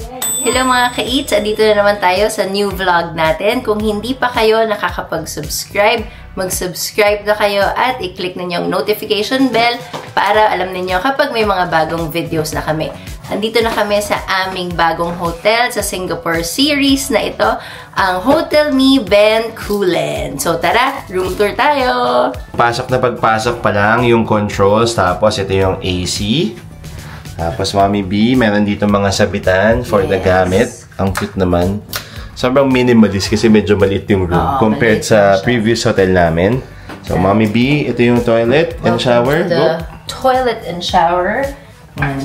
Hello mga ka-eats! Andito na naman tayo sa new vlog natin. Kung hindi pa kayo nakakapag-subscribe, mag-subscribe na kayo at i-click ninyo yung notification bell para alam ninyo kapag may mga bagong videos na kami. Andito na kami sa aming bagong hotel sa Singapore series na ito, ang Hotel Me Bencoolen. So tara, room tour tayo! Pasok na pagpasok pa lang yung controls, tapos ito yung AC. Tapos Mommy B, meron dito mga sabitan for the gamit. Ang cute naman. Sobrang minimalist kasi medyo maliit yung room compared sa previous hotel namin. So Mommy B, ito yung toilet and shower. The toilet and shower.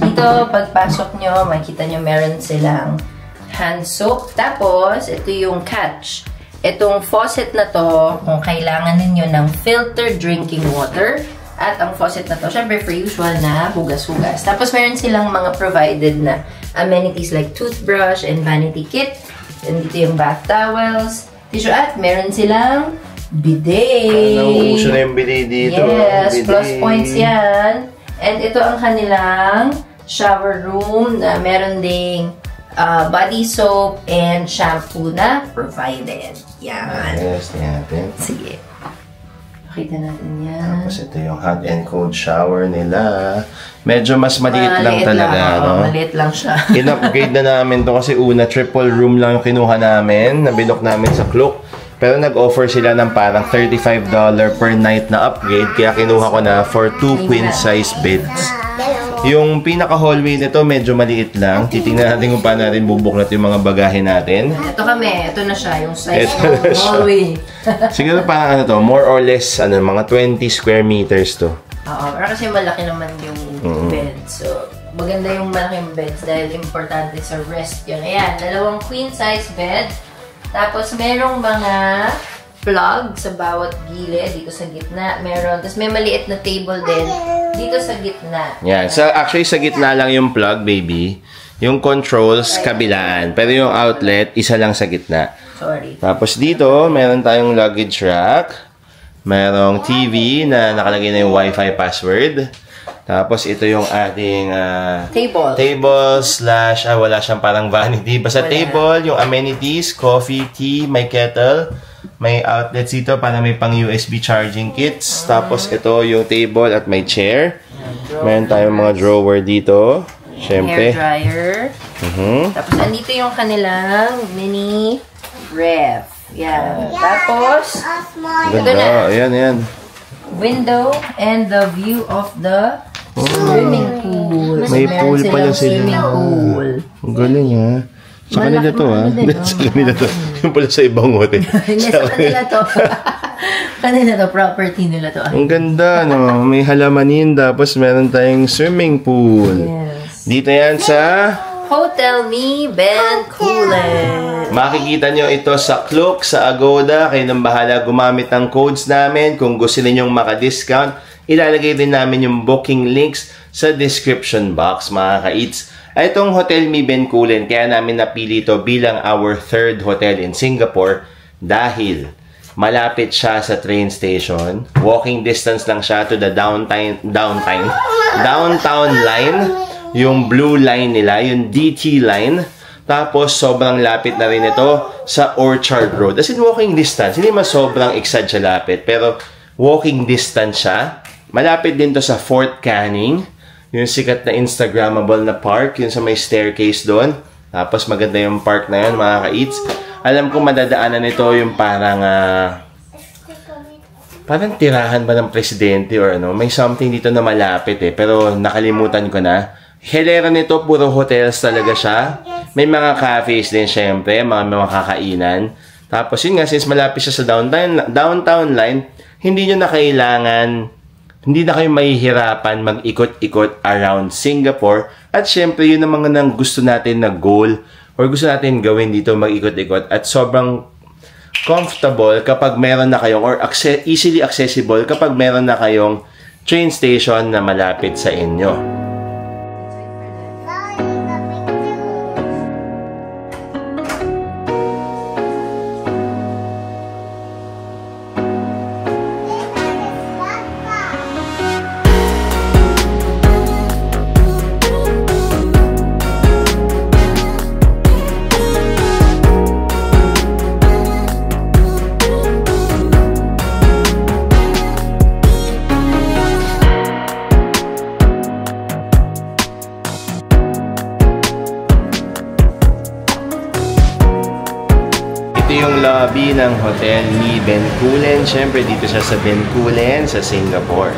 Dito, pagpasok nyo, makikita nyo meron silang hand soap. Tapos, ito yung catch. Itong faucet na to, kung kailangan ninyo ng filtered drinking water. At ang faucet na to, syempre for usual na hugas-hugas. Tapos meron silang mga provided na amenities like toothbrush and vanity kit. And dito yung bath towels, tissue, at meron silang bidet. Nauuso na yung bidet dito. Yes, bidet. plus points yan. And ito ang kanilang shower room na meron ding body soap and shampoo na provided. Yan. Yes, natin. Sige. Pakita natin yan. Tapos ito yung hot and cold shower nila. Medyo mas maliit lang talaga. No? Maliit lang siya. In-upgrade na namin to kasi una triple room lang yung kinuha namin. Nabilok namin sa Klook. Pero nag-offer sila ng parang $35 per night na upgrade. Kaya kinuha ko na for 2 queen size beds. Yung pinaka-hallway nito medyo maliit lang. Titingnan natin kung paano natin bubuklat yung mga bagahe natin. Ito kami. Ito na siya. Yung size ng hallway. Siguro parang ano to, more or less ano, mga 20 square meters to. Oo. Pero kasi malaki naman yung bed. So, maganda yung malaking beds dahil importante sa rest yun. Ayan. 2 queen size bed. Tapos, merong mga plug sa bawat gilid. Dito sa gitna, meron. Tapos, may maliit na table din dito sa gitna. Yan. So, actually, sa gitna lang yung plug, baby. Yung controls, kabilaan. Pero yung outlet, isa lang sa gitna. Sorry. Tapos dito, meron tayong luggage rack. Merong TV na nakalagay na yung Wi-Fi password. Tapos ito yung ating table slash, wala siyang parang vanity. Basta table, yung amenities, coffee, tea, may kettle. May outlets dito para may pang USB charging kits. Tapos ito yung table at may chair. Meron tayong mga drawer dito. Siyempre. Hair dryer. Tapos andito yung kanilang mini ref. Yan. Tapos, ito na. Ayan. Window and the view of the swimming pool. May pool pala sila. Swimming pool. Ang galing ha. Sa kanila to ha. Sa kanila to. Yung pala sa ibang hotel. Hindi, sa kanila to. Kanila to. Property nila to. Ang ganda no. May halamanin. Tapos meron tayong swimming pool. Yes. Dito yan sa Hotel Me Bencoolen. makikita nyo ito sa Klook, sa Agoda. Kayo nang bahala gumamit ng codes namin. Kung gusto ninyong maka-discount, ilalagay din namin yung booking links sa description box, mga ka-eats. Itong Hotel Me Bencoolen, kaya namin napili ito bilang our 3rd hotel in Singapore dahil malapit siya sa train station. Walking distance lang siya to the downtown line. Yung blue line nila, yung DT line. Tapos, sobrang lapit na rin ito sa Orchard Road. As in, walking distance. Hindi mas sobrang exad siya lapit. Pero, walking distance siya. Malapit din to sa Fort Canning. Yung sikat na Instagrammable na park. Yung sa may staircase doon. Tapos, maganda yung park na yun, mga ka-eats. Alam ko, madadaanan nito yung parang tirahan ba ng presidente or ano. May something dito na malapit eh. Pero, nakalimutan ko na. Hilera nito, puro hotels talaga siya. May mga cafes din syempre, mga kakainan. Tapos yun nga, since malapit siya sa downtown line, hindi nyo na kailangan, hindi na kayo mahihirapan mag-ikot-ikot around Singapore. At syempre, yun ang mga nang gusto natin na goal or gusto natin gawin dito, mag-ikot-ikot. At sobrang comfortable kapag meron na kayong, or easily accessible kapag meron na kayong train station na malapit sa inyo. yung lobby ng Hotel Mi Bencoolen. Siyempre, dito siya sa Bencoolen, sa Singapore.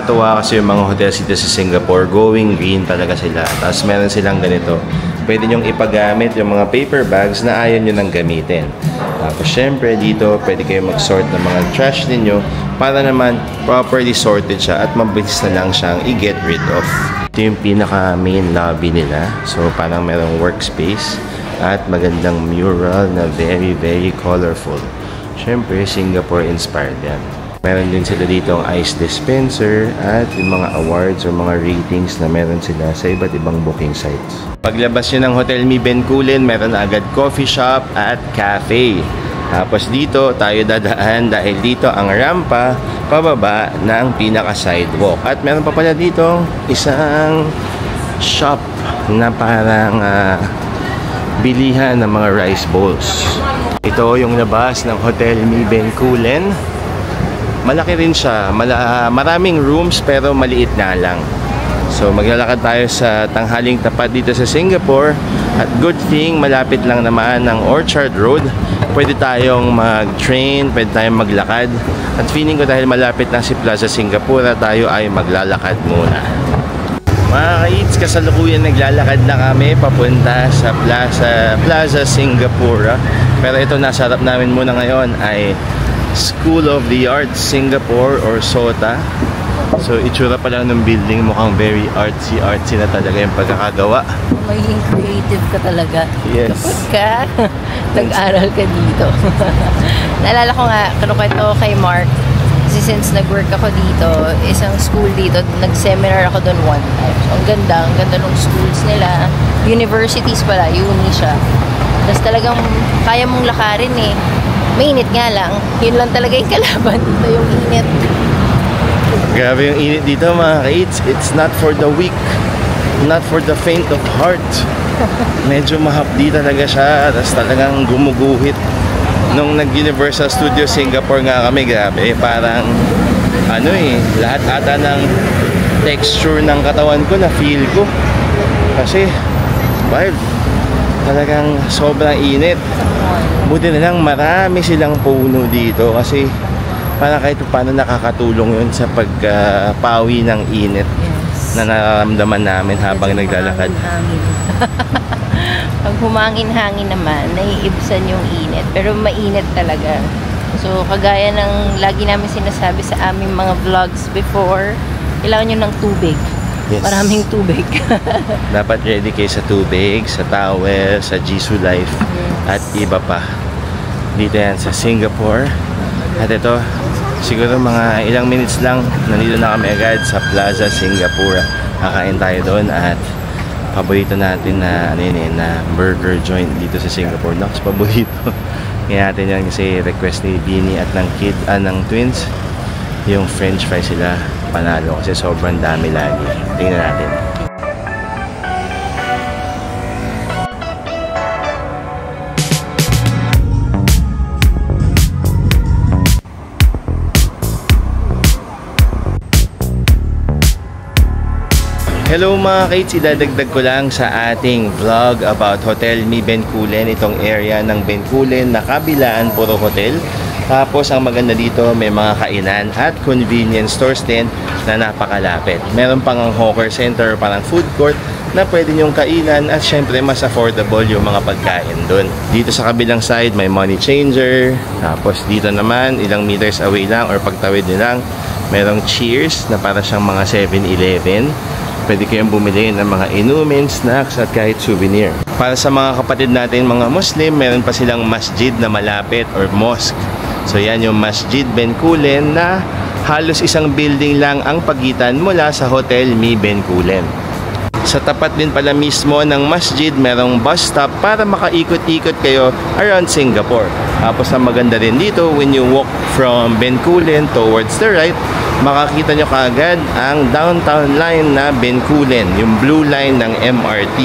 Natuwa kasi yung mga hotels dito sa Singapore, going green talaga sila. Tapos meron silang ganito. Pwede nyong ipagamit yung mga paper bags na ayaw nyo nang gamitin. Tapos syempre dito, pwede kayo mag-sort ng mga trash ninyo para naman properly sorted siya at mabilis na lang siyang i-get rid of. Ito yung pinaka main lobby nila. So parang merong workspace at magandang mural na very colorful. Syempre, Singapore inspired yan. Meron din sila dito ang ice dispenser at yung mga awards o mga ratings na meron sila sa iba't ibang booking sites. Paglabas nyo ng Hotel Mi Bencoolen, meron na agad coffee shop at cafe. Tapos dito tayo dadaan dahil dito ang rampa pababa ng pinaka sidewalk. At meron pa pala dito isang shop na parang bilihan ng mga rice bowls. Ito yung labas ng Hotel Mi Bencoolen. Malaki rin siya, maraming rooms pero maliit na lang. So maglalakad tayo sa tanghaling tapat dito sa Singapore. At good thing, malapit lang naman ng Orchard Road. Pwede tayong mag-train, pwede tayong maglakad. At feeling ko dahil malapit na si Plaza Singapura, tayo ay maglalakad muna. Mga ka-eats, kasalukuyan naglalakad na kami papunta sa Plaza Singapura. Pero ito, nasa harap namin muna ngayon ay School of the Arts Singapore or SOTA. So itsura pa lang ng building, mukhang very artsy na talaga yung pagkakagawa. Magiging creative ka talaga. Yes. Kapag ka nag-aral ka dito. Naalala ko nga, kinukwento ko kay Mark, kasi since nag-work ako dito, isang school dito, nag-seminar ako doon one time. So ang ganda ng schools nila. Universities pala, uni siya. Tapos talagang kaya mong lakarin eh. Mainit nga lang. Yun lang talaga yung kalaban dito, yung init. Grabe yung init dito mga ka-eats. It's not for the weak. Not for the faint of heart. Medyo mahapdi talaga siya. Tapos talagang gumuguhit. Nung nag-Universal Studios Singapore nga kami, grabe. Parang lahat ata ng texture ng katawan ko na feel ko. Kasi, talagang sobrang init. Buti na lang marami silang puno dito kasi para kahit paano nakakatulong yun sa pagpawi ng init na nararamdaman namin habang naglalakad. Pag humangin-hangin naman, naiibsan yung init. Pero mainit talaga. So, kagaya ng lagi namin sinasabi sa aming mga vlogs before, kailangan nyo ng tubig. Yes. Maraming tubig. Dapat ready kayo sa tubig, sa towel, sa Jisoo Life, at iba pa. Dito yan sa Singapore. At ito, siguro mga ilang minutes lang, nandito na kami agad sa Plaza Singapura. Kakain tayo doon at paborito natin na, na burger joint dito sa Singapore. Nox, paborito. Kaya natin yan kasi request ni Beanie at ng twins. Yung french fries sila, panalo kasi sobrang dami lagi. Tingnan natin. Hello mga kaits, idadagdag ko lang sa ating vlog about Hotel Mi Bencoolen, itong area ng Bencoolen na kabilaan puro hotel. Tapos ang maganda dito, may mga kainan at convenience stores din na napakalapit. Meron pang ang hawker center, parang food court na pwede nyong kainan at syempre mas affordable yung mga pagkain dun. Dito sa kabilang side may money changer. Tapos dito naman ilang meters away lang or pagtawid nyo lang, merong Cheers na para siyang mga 7-Eleven. Pwede kayong bumili ng mga inumin, snacks at kahit souvenir. Para sa mga kapatid natin mga Muslim, meron pa silang masjid na malapit or mosque. So yan yung Masjid Bencoolen na halos isang building lang ang pagitan mula sa Hotel Mi Bencoolen. Sa tapat din pala mismo ng masjid, merong bus stop para makaikot-ikot kayo around Singapore. Tapos ang maganda rin dito, when you walk from Bencoolen towards the right, makakita nyo kaagad ang downtown line na Bencoolen, yung blue line ng MRT.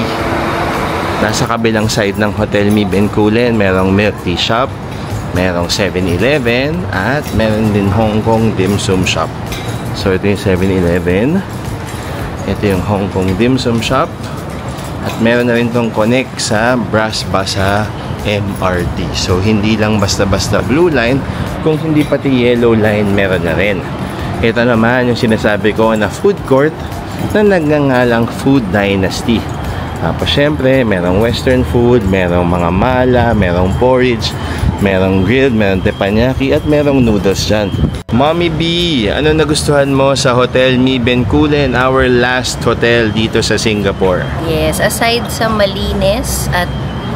Nasa kabilang side ng Hotel Mi Bencoolen, merong milk tea shop, merong 7-Eleven, at meron din Hong Kong dim sum shop. So ito yung 7-Eleven, ito yung Hong Kong dim sum shop, at meron na rin itong connect sa Bras Basah MRT. So, hindi lang basta-basta blue line, kung hindi pati yellow line, meron na rin. Ito naman yung sinasabi ko na food court na nagngangalang Food Dynasty. Tapos syempre, merong western food, merong mga mala, merong porridge, merong grilled, merong teppanyaki, at merong noodles dyan. Mommy B, ano nagustuhan mo sa Hotel Mi Bencoolen, our last hotel dito sa Singapore? Yes, aside sa malinis at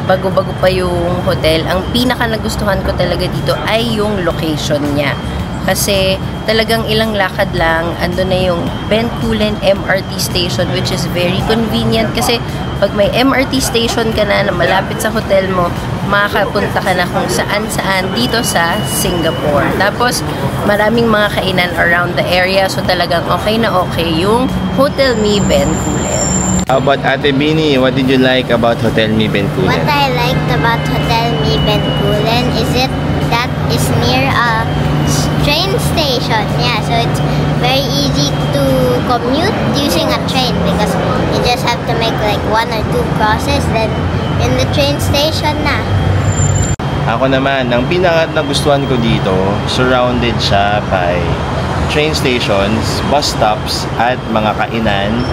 bago-bago pa yung hotel, ang pinaka nagustuhan ko talaga dito ay yung location niya. Kasi talagang ilang lakad lang, ando na yung Bencoolen MRT station, which is very convenient kasi pag may MRT station ka na malapit sa hotel mo, makakapunta ka na kung saan-saan dito sa Singapore. Tapos, maraming mga kainan around the area, so talagang okay na okay yung Hotel Mi Bencoolen. How about Ate Bini? What did you like about Hotel Mi Bencoolen? What I liked about Hotel Mi Bencoolen is that is near a train station. Yeah, so it's very easy to commute using a train because you just have to make like 1 or 2 crosses, then in the train station na. Ako naman, ang pinaka nagustuhan ko dito, surrounded siya by train stations, bus stops, at mga kainan,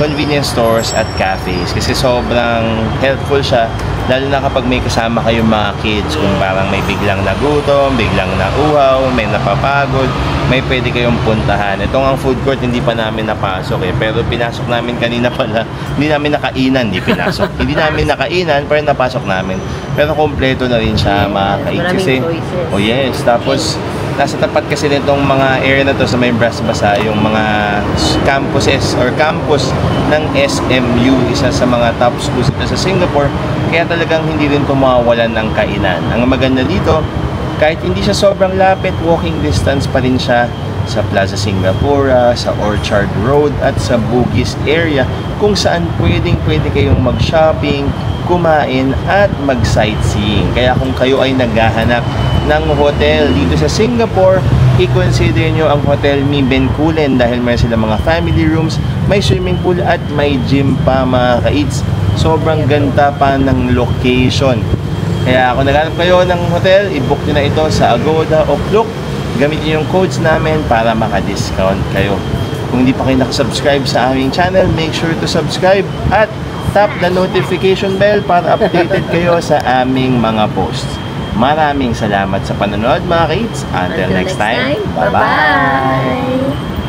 convenience stores at cafes. Kasi sobrang helpful siya, lalo na kapag may kasama kayong mga kids, kung parang may biglang nagutom, biglang nauhaw, may napapagod, may pwede kayong puntahan. Itong ang food court, hindi pa namin napasok pero pinasok namin kanina pala. Hindi namin nakainan, hindi pinasok. Hindi namin nakainan, pero napasok namin. Pero kompleto na rin siya, mga kaids. Kasi, oh yes, tapos nasa tapat kasi nitong mga area na to sa may Bras-Basah, yung mga campuses or campus ng SMU, isa sa mga top schools sa Singapore, kaya talagang hindi rin mawawalan ng kainan. Ang maganda dito, kahit hindi siya sobrang lapit, walking distance pa rin siya sa Plaza Singapura, sa Orchard Road at sa Bugis area, kung saan pwede kayong mag-shopping, kumain at mag-sightseeing. Kaya kung kayo ay naghahanap ng hotel dito sa Singapore, i-consider nyo ang Hotel Mi Bencoolen dahil may sila mga family rooms, may swimming pool at may gym pa, mga ka-eats. Sobrang ganda pa ng location. Kaya kung naghanap kayo ng hotel, i-book nyo na ito sa Agoda o Klook. Gamitin yung codes namin para maka-discount kayo. Kung hindi pa kayo nakasubscribe sa aming channel, make sure to subscribe at tap the notification bell para updated kayo sa aming mga posts. Maraming salamat sa panonood, mga kids. Until next time, bye-bye!